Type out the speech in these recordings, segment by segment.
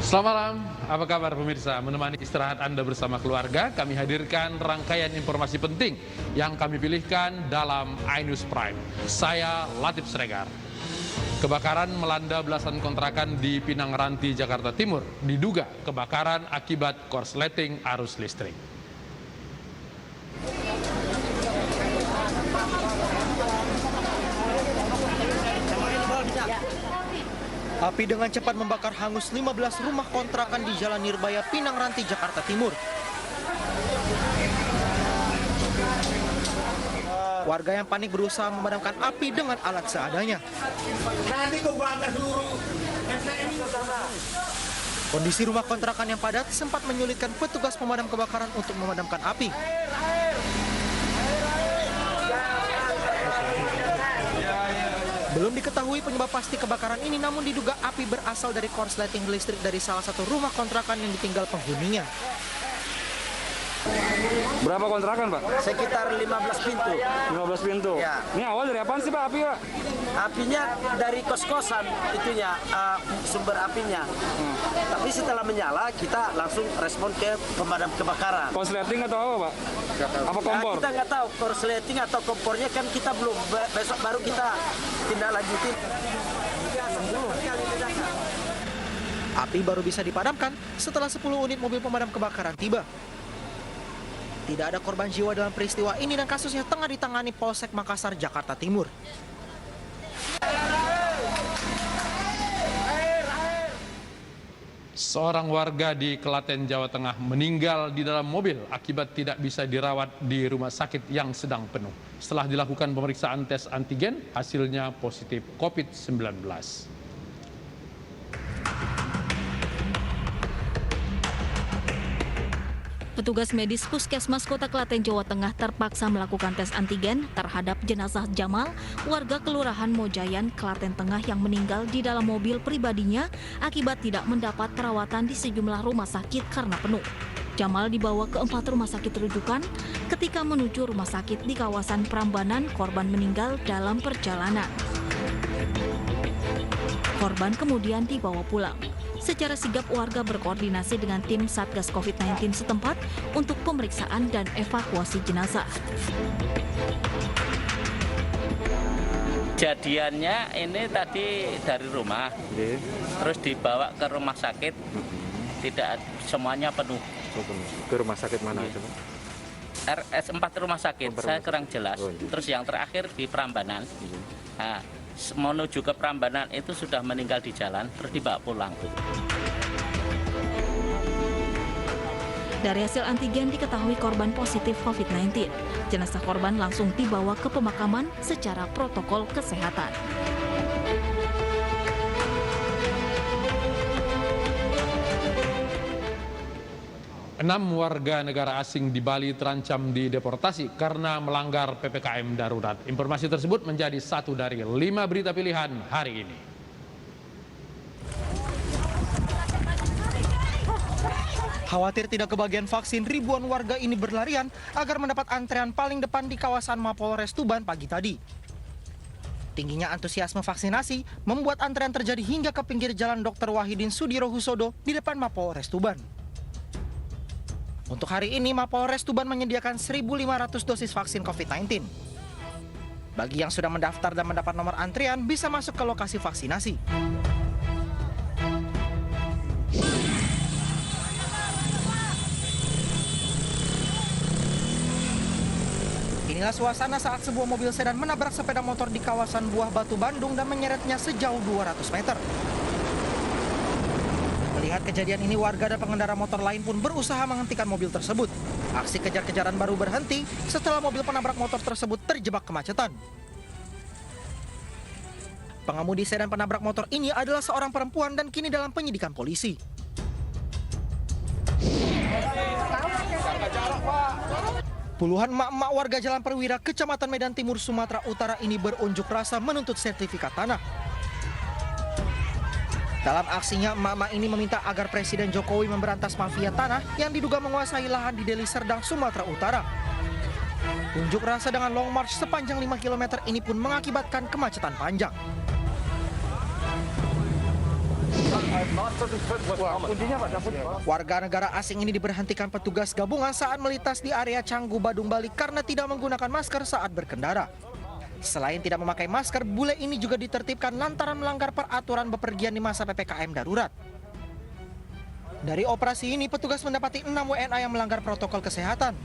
Selamat malam, apa kabar pemirsa? Menemani istirahat Anda bersama keluarga, kami hadirkan rangkaian informasi penting yang kami pilihkan dalam iNews Prime. Saya Latif Sregar. Kebakaran melanda belasan kontrakan di Pinang Ranti, Jakarta Timur. Diduga kebakaran akibat korsleting arus listrik. Api dengan cepat membakar hangus 15 rumah kontrakan di Jalan Nirbaya, Pinang Ranti, Jakarta Timur. Warga yang panik berusaha memadamkan api dengan alat seadanya. Kondisi rumah kontrakan yang padat sempat menyulitkan petugas pemadam kebakaran untuk memadamkan api. Belum diketahui penyebab pasti kebakaran ini, namun diduga api berasal dari korsleting listrik dari salah satu rumah kontrakan yang ditinggal penghuninya. Berapa kontrakan, Pak? Sekitar 15 pintu. 15 pintu? Ya. Ini awal dari apaan sih, Pak, api, Pak? Apinya dari kos-kosan, itunya, sumber apinya. Tapi setelah menyala, kita langsung respon ke pemadam kebakaran. Konsleting atau apa, Pak? Apa kompor? Kita nggak tahu, korsleting atau kompornya kan kita belum, besok baru kita tindak lanjutin. Api baru bisa dipadamkan setelah 10 unit mobil pemadam kebakaran tiba. Tidak ada korban jiwa dalam peristiwa ini dan kasusnya tengah ditangani Polsek Makassar, Jakarta Timur. Seorang warga di Klaten, Jawa Tengah meninggal di dalam mobil akibat tidak bisa dirawat di rumah sakit yang sedang penuh. Setelah dilakukan pemeriksaan tes antigen, hasilnya positif COVID-19. Petugas medis Puskesmas Kota Klaten, Jawa Tengah terpaksa melakukan tes antigen terhadap jenazah Jamal, warga Kelurahan Mojayan, Klaten Tengah yang meninggal di dalam mobil pribadinya akibat tidak mendapat perawatan di sejumlah rumah sakit karena penuh. Jamal dibawa ke 4 rumah sakit rujukan. Ketika menuju rumah sakit di kawasan Prambanan, korban meninggal dalam perjalanan. Korban kemudian dibawa pulang. Secara sigap warga berkoordinasi dengan tim Satgas COVID-19 setempat untuk pemeriksaan dan evakuasi jenazah. Kejadiannya ini tadi dari rumah, terus dibawa ke rumah sakit, tidak semuanya penuh. Ke rumah sakit mana itu, Pak? RS 4 rumah sakit, saya kurang jelas. Terus yang terakhir di Prambanan. Nah, menuju ke Prambanan itu sudah meninggal di jalan, terus dibawa pulang. Dari hasil antigen diketahui korban positif COVID-19. Jenazah korban langsung dibawa ke pemakaman secara protokol kesehatan. Enam warga negara asing di Bali terancam dideportasi karena melanggar PPKM darurat. Informasi tersebut menjadi satu dari 5 berita pilihan hari ini. Khawatir tidak kebagian vaksin, ribuan warga ini berlarian agar mendapat antrean paling depan di kawasan Mapolres Tuban pagi tadi. Tingginya antusiasme vaksinasi membuat antrean terjadi hingga ke pinggir jalan Dr. Wahidin Sudirohusodo di depan Mapolres Tuban. Untuk hari ini, Mapolres Tuban menyediakan 1.500 dosis vaksin COVID-19. Bagi yang sudah mendaftar dan mendapat nomor antrian, bisa masuk ke lokasi vaksinasi. Inilah suasana saat sebuah mobil sedan menabrak sepeda motor di kawasan Buah Batu, Bandung dan menyeretnya sejauh 200 meter. Melihat kejadian ini, warga dan pengendara motor lain pun berusaha menghentikan mobil tersebut. Aksi kejar-kejaran baru berhenti setelah mobil penabrak motor tersebut terjebak kemacetan. Pengemudi sedan penabrak motor ini adalah seorang perempuan dan kini dalam penyidikan polisi. Puluhan emak-emak warga Jalan Perwira, Kecamatan Medan Timur, Sumatera Utara ini berunjuk rasa menuntut sertifikat tanah. Dalam aksinya, emak-emak ini meminta agar Presiden Jokowi memberantas mafia tanah yang diduga menguasai lahan di Deli Serdang, Sumatera Utara. Unjuk rasa dengan long march sepanjang 5 km ini pun mengakibatkan kemacetan panjang. Warga negara asing ini diberhentikan petugas gabungan saat melintas di area Canggu, Badung, Bali karena tidak menggunakan masker saat berkendara. Selain tidak memakai masker, bule ini juga ditertibkan lantaran melanggar peraturan bepergian di masa PPKM darurat. Dari operasi ini, petugas mendapati 6 WNA yang melanggar protokol kesehatan.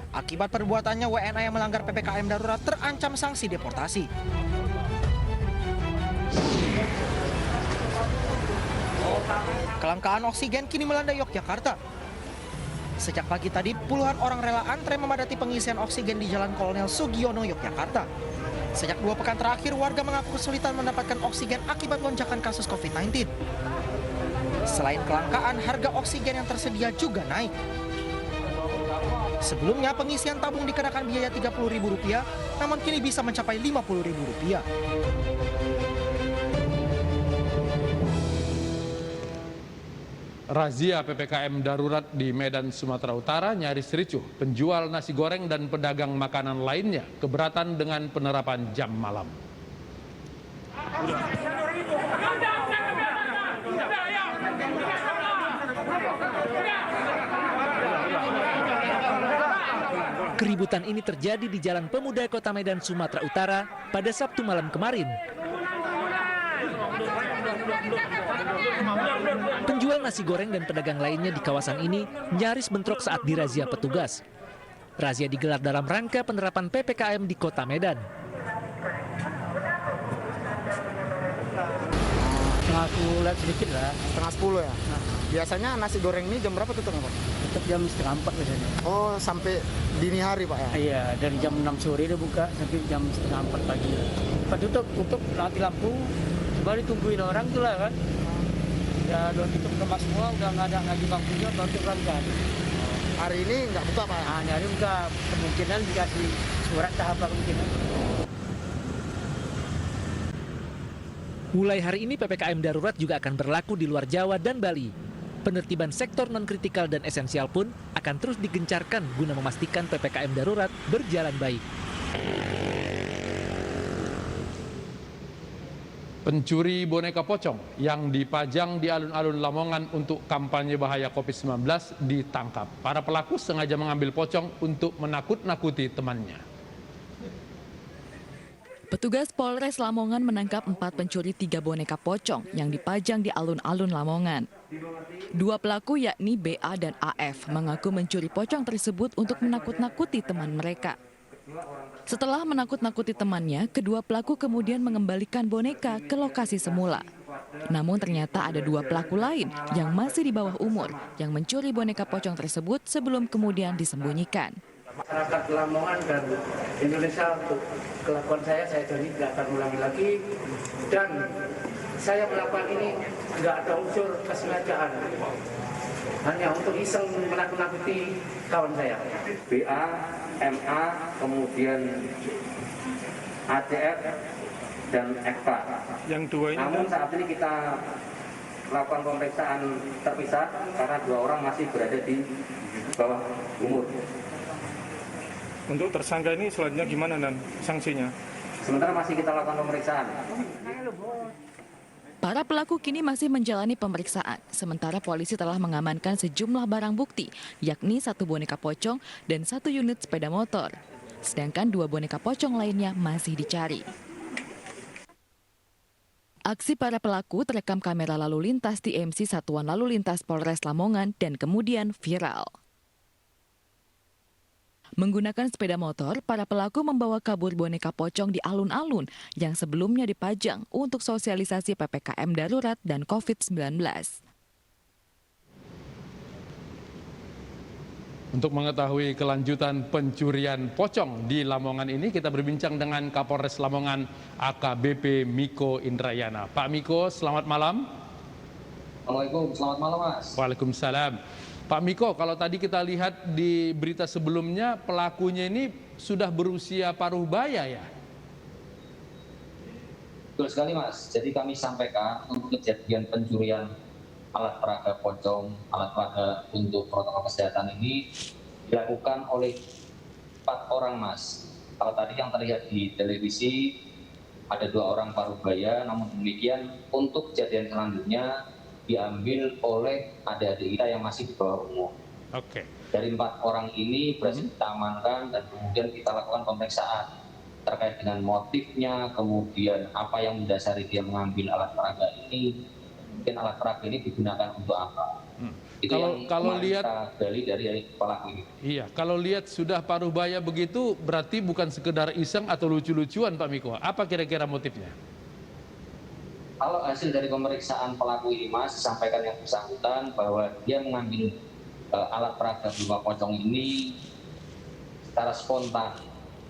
Akibat perbuatannya, WNA yang melanggar PPKM darurat terancam sanksi deportasi. Kelangkaan oksigen kini melanda Yogyakarta. Sejak pagi tadi, puluhan orang rela antre memadati pengisian oksigen di Jalan Kolonel Sugiono, Yogyakarta. Sejak 2 pekan terakhir, warga mengaku kesulitan mendapatkan oksigen akibat lonjakan kasus COVID-19. Selain kelangkaan, harga oksigen yang tersedia juga naik. Sebelumnya, pengisian tabung dikenakan biaya Rp30.000, namun kini bisa mencapai Rp50.000. Razia PPKM darurat di Medan, Sumatera Utara nyaris ricuh. Penjual nasi goreng dan pedagang makanan lainnya keberatan dengan penerapan jam malam. Keributan ini terjadi di Jalan Pemuda Kota Medan, Sumatera Utara pada Sabtu malam kemarin. Penjual nasi goreng dan pedagang lainnya di kawasan ini nyaris bentrok saat dirazia petugas. Razia digelar dalam rangka penerapan PPKM di Kota Medan. Aku lihat sedikit lah. Setengah 10 ya? Nah, biasanya nasi goreng ini jam berapa tutupnya, Pak? Tutup jam setengah 4 biasanya. Oh, sampai dini hari, Pak ya? Iya, dari jam 6 sore dia buka sampai jam setengah 4 pagi. Pak tutup mati lampu, baru ditungguin orang tuh lah kan. Ya udah tutup tempat semua, udah nggak ada lagi bangkunya, baru terangkat. Hari ini nggak buka, Pak? Nah, hari buka, kemungkinan dikasih surat tahap kemungkinan. Mulai hari ini PPKM darurat juga akan berlaku di luar Jawa dan Bali. Penertiban sektor non-kritikal dan esensial pun akan terus digencarkan guna memastikan PPKM darurat berjalan baik. Pencuri boneka pocong yang dipajang di alun-alun Lamongan untuk kampanye bahaya COVID-19 ditangkap. Para pelaku sengaja mengambil pocong untuk menakut-nakuti temannya. Petugas Polres Lamongan menangkap 4 pencuri 3 boneka pocong yang dipajang di alun-alun Lamongan. 2 pelaku yakni BA dan AF mengaku mencuri pocong tersebut untuk menakut-nakuti teman mereka. Setelah menakut-nakuti temannya, kedua pelaku kemudian mengembalikan boneka ke lokasi semula. Namun ternyata ada 2 pelaku lain yang masih di bawah umur yang mencuri boneka pocong tersebut sebelum kemudian disembunyikan. Masyarakat Lamongan dan Indonesia untuk kelakuan saya janji tidak akan ulangi lagi, dan saya melakukan ini tidak ada unsur kesengajaan, hanya untuk iseng menakut-nakuti kawan saya. BA, MA, kemudian ACF dan FK. Yang 2 ini. Namun saat ini kita lakukan pemeriksaan terpisah karena 2 orang masih berada di bawah umur. Untuk tersangka ini selanjutnya gimana dan sanksinya? Sementara masih kita lakukan pemeriksaan. Para pelaku kini masih menjalani pemeriksaan, sementara polisi telah mengamankan sejumlah barang bukti, yakni 1 boneka pocong dan 1 unit sepeda motor. Sedangkan 2 boneka pocong lainnya masih dicari. Aksi para pelaku terekam kamera lalu lintas di MC Satuan Lalu Lintas Polres Lamongan dan kemudian viral. Menggunakan sepeda motor, para pelaku membawa kabur boneka pocong di alun-alun yang sebelumnya dipajang untuk sosialisasi PPKM darurat dan COVID-19. Untuk mengetahui kelanjutan pencurian pocong di Lamongan ini, kita berbincang dengan Kapolres Lamongan AKBP Miko Indrayana. Pak Miko, selamat malam. Assalamualaikum, selamat malam Mas. Waalaikumsalam. Pak Miko, kalau tadi kita lihat di berita sebelumnya, pelakunya ini sudah berusia paruh baya ya? Betul sekali Mas, jadi kami sampaikan untuk kejadian pencurian alat peraga pocong, alat peraga untuk protokol kesehatan ini dilakukan oleh 4 orang Mas. Kalau tadi yang terlihat di televisi ada 2 orang paruh baya, namun demikian untuk kejadian selanjutnya diambil oleh adik-adik kita yang masih di bawah umur. Oke. Dari 4 orang ini berhasil kita amankan dan kemudian kita lakukan pemeriksaan terkait dengan motifnya, kemudian apa yang mendasari dia mengambil alat peraga ini, mungkin alat peraga ini digunakan untuk apa. Itu kalau lihat kita gali dari pelaku ini. Iya, kalau lihat sudah paruh baya begitu, berarti bukan sekedar iseng atau lucu-lucuan, Pak Miko. Apa kira-kira motifnya? Kalau hasil dari pemeriksaan pelaku ini, Mas, disampaikan yang bersangkutan bahwa dia mengambil alat peraga berupa pocong ini secara spontan.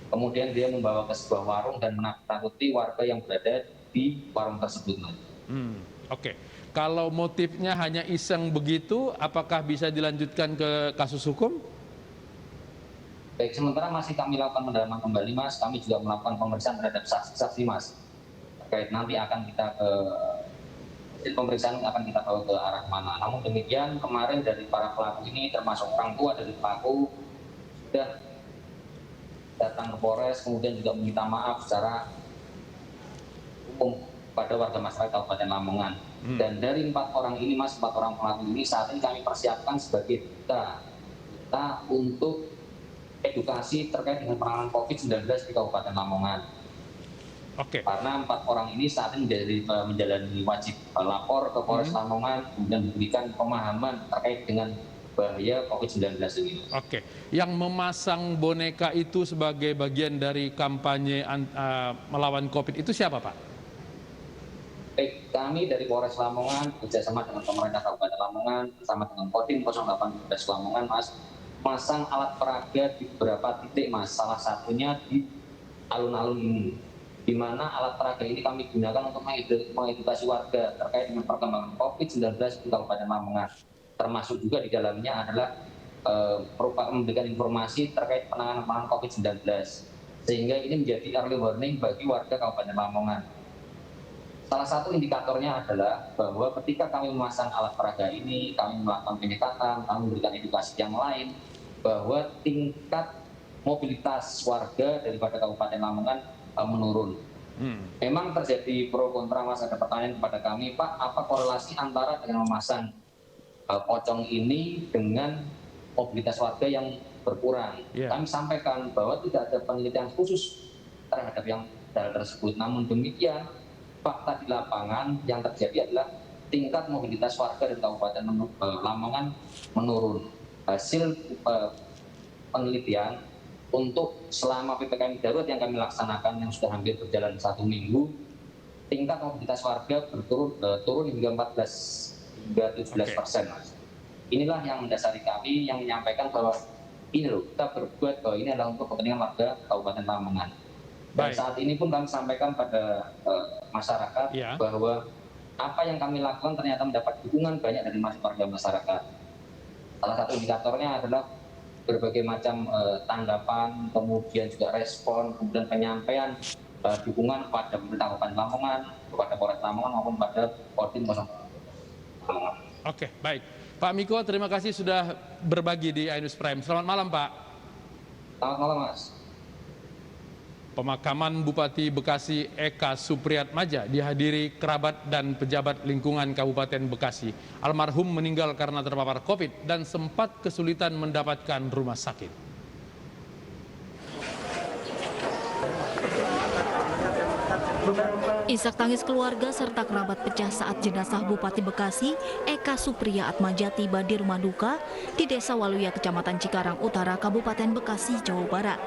Kemudian dia membawa ke sebuah warung dan menakut-nakuti warga yang berada di warung tersebut. Oke. Kalau motifnya hanya iseng begitu, apakah bisa dilanjutkan ke kasus hukum? Baik, sementara masih kami lakukan pendalaman kembali, Mas. Kami juga melakukan pemeriksaan terhadap saksi-saksi, Mas. Terkait nanti akan kita pemeriksaan akan kita bawa ke arah mana. Namun demikian, kemarin dari para pelaku ini, termasuk orang tua dari pelaku, sudah datang ke Polres, kemudian juga meminta maaf secara umum pada warga masyarakat Kabupaten Lamongan. Dan dari 4 orang ini, Mas, 4 orang pelaku ini saat ini kami persiapkan sebagai kita untuk edukasi terkait dengan penanganan COVID-19 di Kabupaten Lamongan. Oke. Karena 4 orang ini saat ini menjalani wajib lapor ke Polres Lamongan dan memberikan pemahaman terkait dengan bahaya COVID-19 ini. Oke. Yang memasang boneka itu sebagai bagian dari kampanye melawan COVID itu siapa, Pak? Baik, kami dari Polres Lamongan bekerjasama dengan pemerintah Kabupaten Lamongan bersama dengan Kodim 08 Lamongan, Mas, masang alat peraga di beberapa titik, Mas. Salah satunya di alun-alun ini, di mana alat peraga ini kami gunakan untuk mengedukasi warga terkait dengan perkembangan COVID-19 di Kabupaten Lamongan. Termasuk juga di dalamnya adalah memberikan informasi terkait penanganan COVID-19, sehingga ini menjadi early warning bagi warga Kabupaten Lamongan. Salah satu indikatornya adalah bahwa ketika kami memasang alat peraga ini, kami melakukan penyekatan, kami memberikan edukasi yang lain, bahwa tingkat mobilitas warga daripada Kabupaten Lamongan menurun. Memang terjadi pro kontra, Mas. Ada pertanyaan kepada kami, Pak, apa korelasi antara dengan memasang pocong ini dengan mobilitas warga yang berkurang? Kami sampaikan bahwa tidak ada penelitian khusus terhadap hal tersebut. Namun demikian, fakta di lapangan yang terjadi adalah tingkat mobilitas warga di Kabupaten Lamongan menurun. Hasil penelitian untuk selama PPKM darurat yang kami laksanakan yang sudah hampir berjalan 1 minggu, tingkat mobilitas warga turun hingga 14 hingga 17%. Inilah yang mendasari kami yang menyampaikan bahwa ini loh, kita berbuat bahwa ini adalah untuk kepentingan warga Kabupaten Lamongan. Dan saat ini pun kami sampaikan pada masyarakat bahwa apa yang kami lakukan ternyata mendapat dukungan banyak dari warga masyarakat. Salah satu indikatornya adalah berbagai macam tanggapan, kemudian juga respon, kemudian penyampaian dukungan kepada pemerintah Kabupaten Lamongan, kepada Polres Lamongan maupun pada Kodim 08 Lamongan. Oke, baik. Pak Miko, terima kasih sudah berbagi di iNews Prime. Selamat malam, Pak. Selamat malam, Mas. Pemakaman Bupati Bekasi Eka Supriyatmaja dihadiri kerabat dan pejabat lingkungan Kabupaten Bekasi. Almarhum meninggal karena terpapar COVID dan sempat kesulitan mendapatkan rumah sakit. Isak tangis keluarga serta kerabat pecah saat jenazah Bupati Bekasi Eka Supriyatmaja tiba di rumah duka di Desa Waluya, Kecamatan Cikarang Utara, Kabupaten Bekasi, Jawa Barat.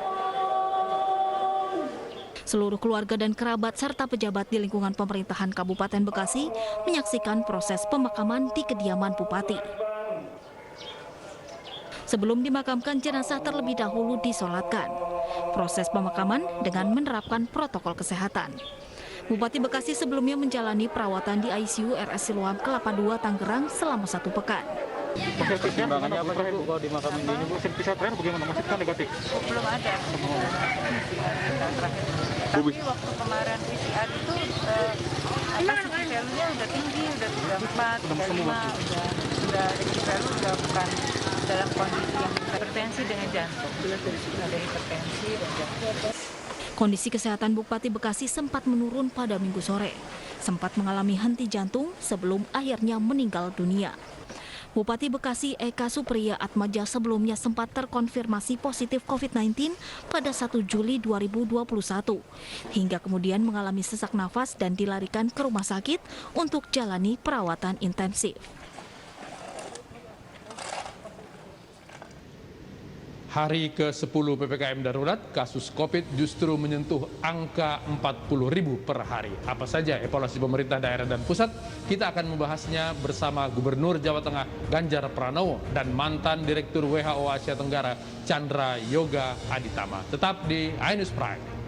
Seluruh keluarga dan kerabat serta pejabat di lingkungan pemerintahan Kabupaten Bekasi menyaksikan proses pemakaman di kediaman Bupati. Sebelum dimakamkan, jenazah terlebih dahulu disolatkan. Proses pemakaman dengan menerapkan protokol kesehatan. Bupati Bekasi sebelumnya menjalani perawatan di ICU RS Siloam Kelapa II Tangerang selama 1 pekan. Pertimbangannya apa Bu kalau dimakamin ini Bu? Sertifikat terakhir bagaimana? Maksudnya negatif? Belum ada. Tapi waktu kemarin PCR itu CT value-nya udah tinggi, udah 34, 35, udah CT value udah bukan dalam kondisi yang hipertensi dengan jantung. Ada hipertensi dan jantung. Kondisi kesehatan Bupati Bekasi sempat menurun pada Minggu sore. Sempat mengalami henti jantung sebelum akhirnya meninggal dunia. Bupati Bekasi Eka Supriya Atmaja sebelumnya sempat terkonfirmasi positif COVID-19 pada 1 Juli 2021, hingga kemudian mengalami sesak nafas dan dilarikan ke rumah sakit untuk jalani perawatan intensif. Hari ke-10 PPKM darurat, kasus COVID justru menyentuh angka 40.000 per hari. Apa saja evaluasi pemerintah daerah dan pusat? Kita akan membahasnya bersama Gubernur Jawa Tengah Ganjar Pranowo dan mantan Direktur WHO Asia Tenggara Chandra Yoga Aditama. Tetap di iNews Prime.